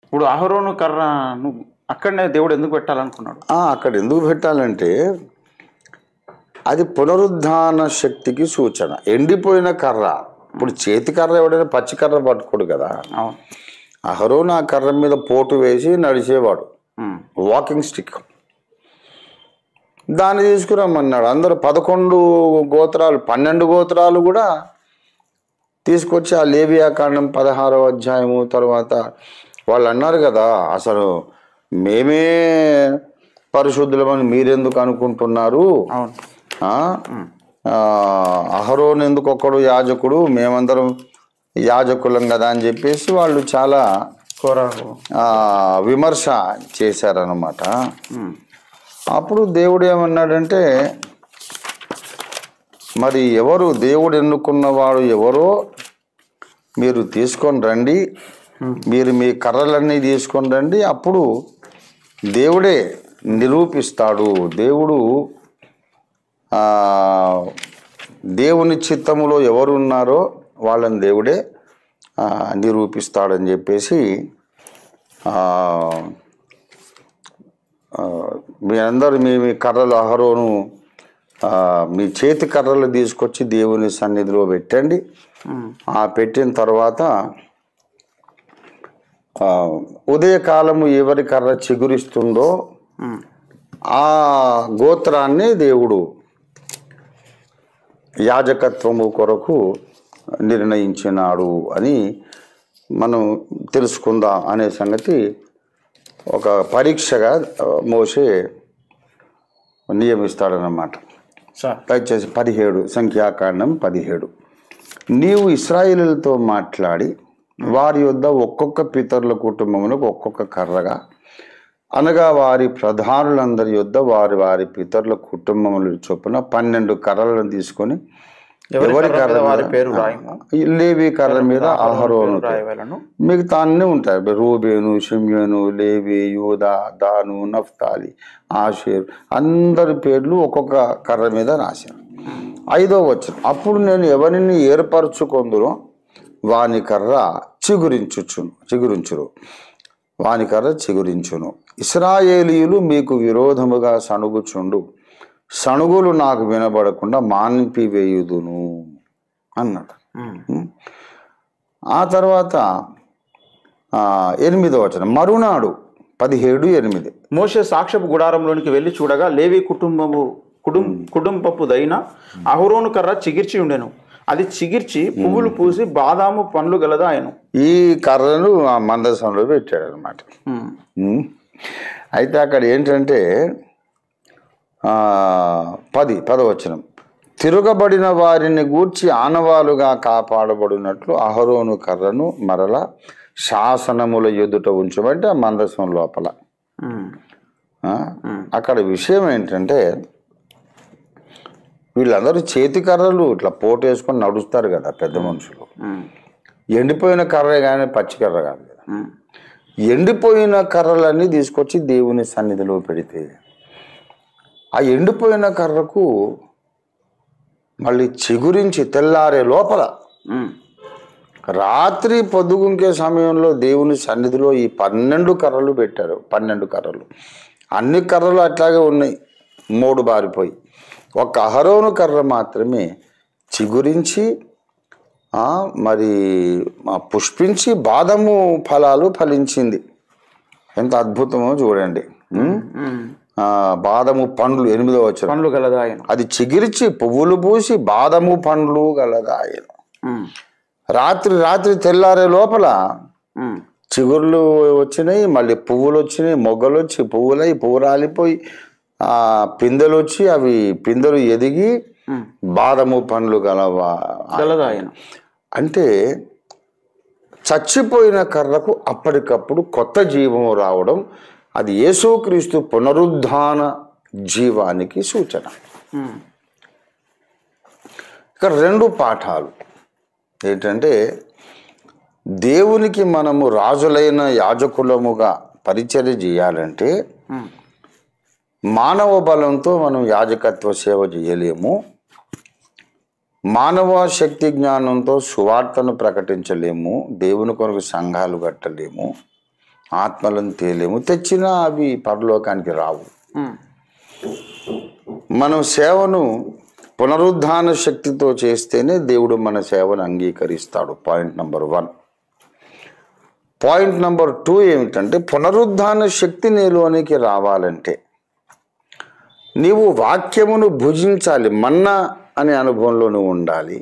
ఇప్పుడు అహరోను కర్రను అక్కడనే దేవుడు ఎందుకు పెట్టాలనుకున్నాడు? అక్కడ ఎందుకు పెట్టాలంటే అది పునరుద్ధాన శక్తికి సూచన. ఎండిపోయిన కర్ర, ఇప్పుడు చేతి కర్ర ఎవడైనా పచ్చి కర్ర పట్టుకోడు కదా. అవును. అహరోను ఆ కర్ర మీద పోటు వేసి నడిచేవాడు, వాకింగ్ స్టిక్. దాన్ని తీసుకురమ్మన్నాడు. అందరూ 11 గోత్రాలు 12 గోత్రాలు కూడా తీసుకొచ్చి ఆ లేవియాకాండం 16వ అధ్యాయము తర్వాత వాళ్ళు అన్నారు కదా, అసలు మేమే పరిశుద్ధులమని మీరెందుకు అనుకుంటున్నారు? అవును. అహరోను ఎందుకు ఒక్కడు యాజకుడు, మేమందరం యాజకులం కదా అని చెప్పేసి వాళ్ళు చాలా విమర్శ చేశారన్నమాట. అప్పుడు దేవుడు ఏమన్నాడంటే, మరి ఎవరు దేవుడు ఎన్నుకున్నవాడు ఎవరో మీరు తీసుకొని రండి, మీరు మీ కర్రలన్నీ తీసుకొని రండి, అప్పుడు దేవుడే నిరూపిస్తాడు. దేవుని చిత్తములో ఎవరు ఉన్నారో వాళ్ళని దేవుడే నిరూపిస్తాడని చెప్పేసి మీ అందరూ మీ కర్రలు అహరోను మీ చేతి కర్రలు తీసుకొచ్చి దేవుని సన్నిధిలో పెట్టండి. పెట్టిన తర్వాత ఉదయకాలము ఎవరి కర్ర చిగురిస్తుందో ఆ గోత్రాన్ని దేవుడు యాజకత్వము కొరకు నిర్ణయించినాడు అని మనం తెలుసుకుందాం అనే సంగతి ఒక పరీక్షగా మోషే నియమిస్తాడనమాట. దయచేసి 17 సంఖ్యాకాండం 17. నీవు ఇశ్రాయేలులతో మాట్లాడి వారి యొద్ద ఒక్కొక్క పితరుల కుటుంబములకు ఒక్కొక్క కర్రగా, అనగా వారి ప్రధానులందరి యొద్ద వారి వారి పితరుల కుటుంబముల చొప్పున 12 కర్రలను తీసుకొని ఎవరి కర్ర లేవి కర్ర మీద అహరోను, మిగతా అన్నీ ఉంటాయి. రూబేను, షిమ్యోను, లేవి, యూదా, దాను, నఫ్తాలి, ఆషేర్ అందరి పేర్లు ఒక్కొక్క కర్ర మీద రాశాను. 5వ వచనం, అప్పుడు నేను ఎవరిని ఏర్పరచుకొందునో వాని కర్ర చిగురించును, వాని కర్ర చిగురించును. ఇశ్రాయేలీయులు మీకు విరోధముగా సణుగుచుండు, సణుగులు నాకు వినబడకుండా మాన్పివేయుదును అన్నాడు. ఆ తర్వాత 8వ వచనం, మరునాడు 17:8, మోషే సాక్ష్యపు గుడారంలోనికి వెళ్ళి చూడగా లేవి కుటుంబపుదైన అహరోను కర్ర చిగిర్చి ఉండెను. అది చిగిర్చి పువ్వులు పూసి బాదాము పండ్లు గలదా ఆయను. ఈ కర్రను ఆ మందసంలో పెట్టాడు అనమాట. అయితే అక్కడ ఏంటంటే 10వ వచనం, తిరగబడిన వారిని గూర్చి ఆనవాలుగా కాపాడబడినట్లు అహరోను కర్రను మరల శాసనముల ఎదుట ఉంచమంటే ఆ మందసం లోపల. అక్కడ విషయం ఏంటంటే వీళ్ళందరూ చేతి కర్రలు ఇట్లా పోటు వేసుకొని నడుస్తారు కదా పెద్ద మనుషులు. ఎండిపోయిన కర్రే కానీ పచ్చి కర్ర కాదు కదా. ఎండిపోయిన కర్రలన్నీ తీసుకొచ్చి దేవుని సన్నిధిలో పెడితే ఆ ఎండిపోయిన కర్రకు మళ్ళీ చిగురించి తెల్లారే లోపల రాత్రి పొద్దుగుంకే సమయంలో దేవుని సన్నిధిలో ఈ 12 కర్రలు పెట్టారు. 12 కర్రలు, అన్ని కర్రలు అట్లాగే ఉన్నాయి, 3 బారిపోయి. ఒక అహరోను కర్ర మాత్రమే చిగురించి మరి పుష్పించి బాదము ఫలాలు ఫలించింది. ఎంత అద్భుతమో చూడండి. బాదము పండ్లు 8వ వచనం, పండ్లు గలదాయను, అది చిగిరిచి పువ్వులు పూసి బాదము పండ్లు గలదాయను. రాత్రి తెల్లారే లోపల చిగుర్లు వచ్చినాయి, మళ్ళీ పువ్వులు వచ్చినాయి, మొగ్గలు వచ్చి పువ్వులై పువ్వు రాలిపోయి పిందెలు వచ్చి అవి పిందెలు ఎదిగి బాదము పండ్లు గలదాయను. అంటే చచ్చిపోయిన కర్రకు అప్పటికప్పుడు కొత్త జీవము రావడం, అది యేసుక్రీస్తు పునరుద్ధాన జీవానికి సూచన. ఇక్కడ 2 పాఠాలు ఏంటంటే, దేవునికి మనము రాజులైన యాజకులముగా పరిచర్య చేయాలంటే మానవ బలంతో మనం యాజకత్వ సేవ చేయలేము, మానవ శక్తి జ్ఞానంతో సువార్తను ప్రకటించలేము, దేవుని కొరకు సంఘాలు కట్టలేము. ఆత్మలను తేలేము, తెచ్చినా అవి పరలోకానికి రావు. మనం సేవను పునరుద్ధాన శక్తితో చేస్తేనే దేవుడు మన సేవను అంగీకరిస్తాడు. Point number 1. పాయింట్ నెంబర్ 2 ఏమిటంటే, పునరుద్ధాన శక్తి నీలోనికి రావాలంటే నీవు వాక్యమును భుజించాలి. మన్నా అనే అనుభవంలో నువ్వు ఉండాలి.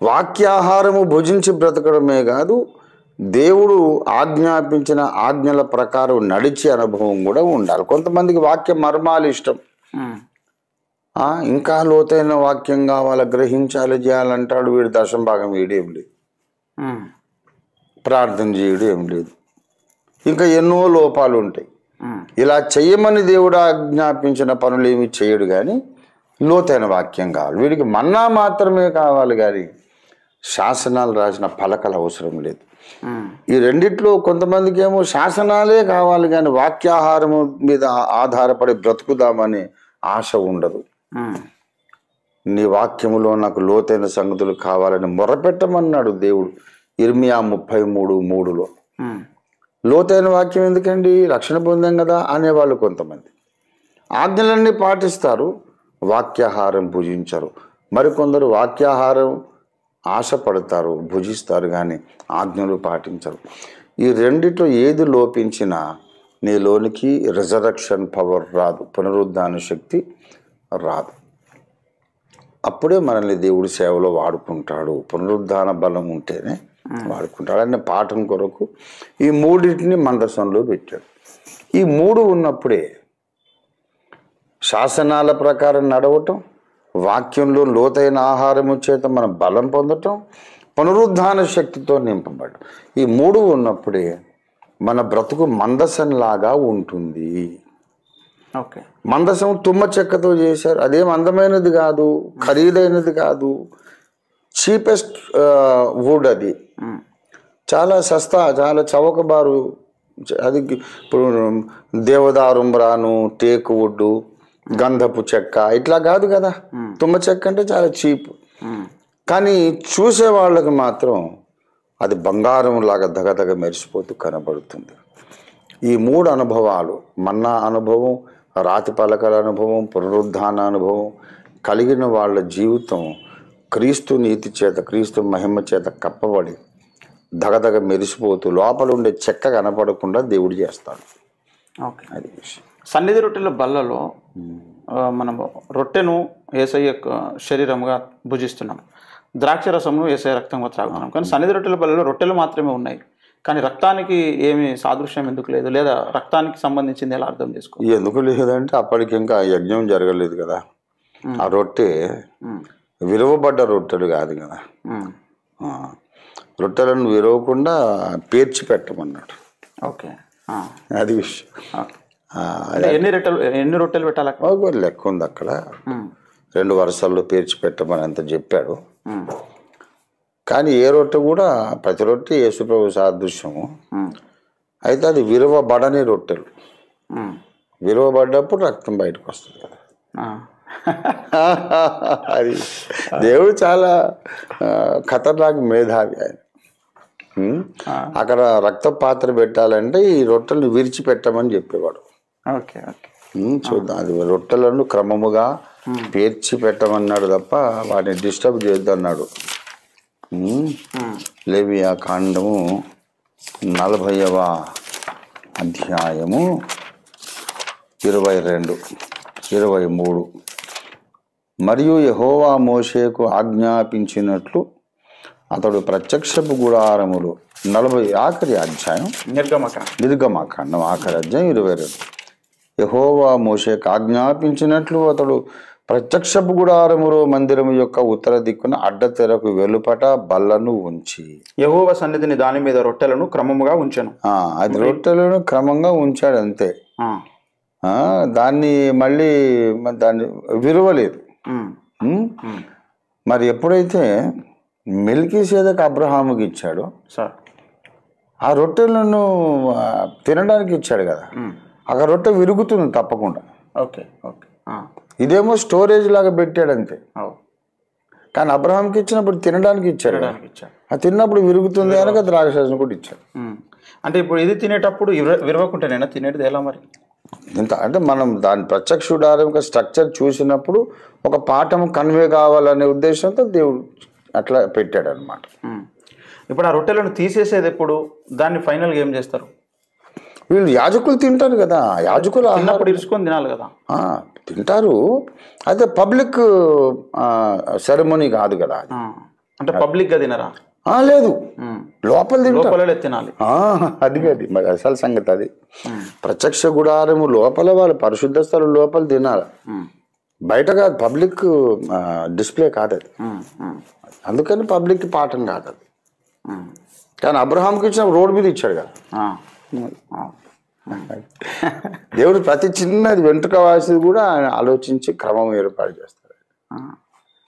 వాక్యాహారము భుజించి బ్రతకడమే కాదు, దేవుడు ఆజ్ఞాపించిన ఆజ్ఞల ప్రకారం నడిచే అనుభవం కూడా ఉండాలి. కొంతమందికి వాక్య మర్మాలు ఇష్టం, ఇంకా లోతైన వాక్యం కావాలి, గ్రహించాలి, చేయాలంటాడు. వీడు దశంభాగం వీడేం లేదు, ప్రార్థన చేయడం ఏం లేదు, ఇంకా ఎన్నో లోపాలు ఉంటాయి. ఇలా చెయ్యమని దేవుడు ఆజ్ఞాపించిన పనులు ఏమి చేయడు, కానీ లోతైన వాక్యం కావాలి. వీడికి మన్నా మాత్రమే కావాలి, కానీ శాసనాలు రాసిన పలకలు అవసరం లేదు. ఈ రెండిట్లో కొంతమందికి ఏమో శాసనాలే కావాలి, కానీ వాక్యాహారము మీద ఆధారపడి బ్రతుకుదామని ఆశ ఉండదు. నీ వాక్యములో నాకు లోతైన సంగతులు కావాలని మొరపెట్టమన్నాడు దేవుడు ఇర్మియా 33:3. లోతైన వాక్యం ఎందుకండి, రక్షణ పొందాం కదా అనేవాళ్ళు కొంతమంది. ఆజ్ఞలన్నీ పాటిస్తారు, వాక్యాహారం భుజించరు. మరికొందరు వాక్యాహారం ఆశపడతారు, భుజిస్తారు, కానీ ఆజ్ఞలు పాటించరు. ఈ రెండిట్లో ఏది లోపించినా నీలోనికి రిజరక్షన్ పవర్ రాదు, పునరుద్ధాన శక్తి రాదు. అప్పుడే మనల్ని దేవుడి సేవలో వాడుకుంటాడు. పునరుద్ధాన బలం ఉంటేనే వాడుకుంటాడు. అనే పాఠం కొరకు ఈ మూడింటిని మందసంలో పెట్టాడు. ఈ 3 ఉన్నప్పుడే శాసనాల ప్రకారం నడవటం, వాక్యంలో లోతైన ఆహారము చేత మనం బలం పొందటం, పునరుద్ధాన శక్తితో నింపబడటం. ఈ 3 ఉన్నప్పుడే మన బ్రతుకు మందసంలాగా ఉంటుంది. ఓకే. మందసం తుమ్మ చెక్కతో చేశారు. అదేం అందమైనది కాదు, ఖరీదైనది కాదు, చీపెస్ట్ వుడ్. అది చాలా సస్తా, చాలా చౌకబారు. అది ఇప్పుడు దేవదారుంబ్రాను, టేకు వుడ్డు, గంధపు చెక్క ఇట్లా కాదు కదా. తుమ్మ చెక్క అంటే చాలా చీప్, కానీ చూసే వాళ్ళకి మాత్రం అది బంగారం లాగా దగదగ మెరిసిపోతూ కనబడుతుంది. ఈ 3 అనుభవాలు, మన్నా అనుభవం, రాతి పలకల అనుభవం, పునరుద్ధాన అనుభవం కలిగిన వాళ్ళ జీవితం క్రీస్తు నీతి చేత, క్రీస్తు మహిమ చేత కప్పబడి దగదగ మెరిసిపోతూ లోపల ఉండే చెక్క కనపడకుండా దేవుడు చేస్తాడు. ఓకే. అది సన్నిధి రొట్టెల బల్లలో మనం రొట్టెను యేసయ్య శరీరముగా భుజిస్తున్నాం, ద్రాక్ష రసమును యేసయ్య రక్తంగా త్రాగుతున్నాం. కానీ సన్నిధి రొట్టెల బల్లలో రొట్టెలు మాత్రమే ఉన్నాయి, కానీ రక్తానికి ఏమి సాదృశ్యం ఎందుకు లేదు? లేదా రక్తానికి సంబంధించింది ఎలా అర్థం చేసుకో? ఎందుకు లేదంటే అప్పటికి ఇంకా యజ్ఞం జరగలేదు కదా. ఆ రొట్టె విలువబడ్డ రొట్టెలు కాదు కదా. రొట్టెలను విరవకుండా పేర్చి పెట్టమన్నాడు. ఓకే. అది విషయం. ఎన్ని రొట్టెలు పెట్టాలి? లెక్క ఉంది అక్కడ. 2 వరుసల్లో పేర్చి పెట్టమని అంత చెప్పాడు. కానీ ఏ రొట్టె కూడా, ప్రతి రొట్టె యేసుప్రభు సాదృశ్యము. అయితే అది విరవబడని రొట్టెలు. విరవబడ్డప్పుడు రక్తం బయటకు వస్తుంది కదా. అది దేవుడు చాలా ఖతర్నాక్ మేధావి ఆయన. అక్కడ రక్త పాత్ర పెట్టాలంటే ఈ రొట్టెలను విరిచిపెట్టమని చెప్పేవాడు. ఓకే. చూద్దాం, అది రొట్టెలను క్రమముగా పేర్చి పెట్టమన్నాడు తప్ప వాటిని డిస్టర్బ్ చేయొద్దన్నాడు. లేవియా కాండము 40వ అధ్యాయము 22, 23. మరియు యెహోవా మోషేకు ఆజ్ఞాపించినట్లు అతడు ప్రత్యక్షపు గుడారములు 40 ఆఖరి అధ్యాయం నిర్గమకాండం ఆఖరి అధ్యాయం 22. యెహోవా మోషేకు ఆజ్ఞాపించినట్లు అతడు ప్రత్యక్షపు గుడారములో మందిరము యొక్క ఉత్తర దిక్కున అడ్డతెరకు వెలుపట బల్లను ఉంచి యెహోవా సన్నిధిని దాని మీద రొట్టెలను క్రమముగా ఉంచాను. అది రొట్టెలను క్రమంగా ఉంచాడు అంతే. దాన్ని మళ్ళీ దాన్ని విరవలేదు. మరి ఎప్పుడైతే మెల్కీసెదెకు అబ్రహాముకి ఇచ్చాడో ఆ రొట్టెలను తినడానికి ఇచ్చాడు కదా, ఆ రొట్టె విరుగుతుంది తప్పకుండా. ఓకే. ఓకే. ఇదేమో స్టోరేజ్ లాగా పెట్టాడు అంతే. కానీ అబ్రహాంకి ఇచ్చినప్పుడు తినడానికి ఇచ్చాడు. ఆ తిన్నప్పుడు విరుగుతుంది కనుక ద్రాక్షరసం కూడా ఇచ్చాడు. అంటే ఇప్పుడు ఇది తినేటప్పుడు విరవకుంటేనేనా తినేది ఎలా మరి? ఇంత అంటే మనం దాని ప్రత్యక్ష ఉదాహరణ స్ట్రక్చర్ చూసినప్పుడు ఒక పాఠం కన్వే కావాలనే ఉద్దేశంతో దేవుడు అట్లా పెట్టాడు అనమాట. ఇప్పుడు ఆ రొట్టెలను తీసేసేది ఎప్పుడు, దాన్ని ఫైనల్గా ఏం చేస్తారు? వీళ్ళు యాజకులు తింటారు కదా, యాజకులు అన్నప్పుడు ఇరుచుకొని తినాలి కదా. తింటారు, అయితే పబ్లిక్ సెరమోనీ కాదు కదా. అంటే పబ్లిక్గా తినరా? లేదు, లోపల లోపలే తినాలి. అది మరి అసలు సంగతి అది. ప్రత్యక్ష గుడారము లోపల వాళ్ళు పరిశుద్ధ స్థలం లోపల తినాలి, బయట కాదు. పబ్లిక్ డిస్ప్లే కాదు అది, అందుకని పబ్లిక్ పాఠం కాదు అది. కానీ అబ్రహాంకి ఇచ్చిన రోడ్డు మీద ఇచ్చాడు కదా దేవుడు. ప్రతి చిన్నది వెంట్రుక వాసి కూడా ఆయన ఆలోచించి క్రమం ఏర్పాటు చేస్తాడు.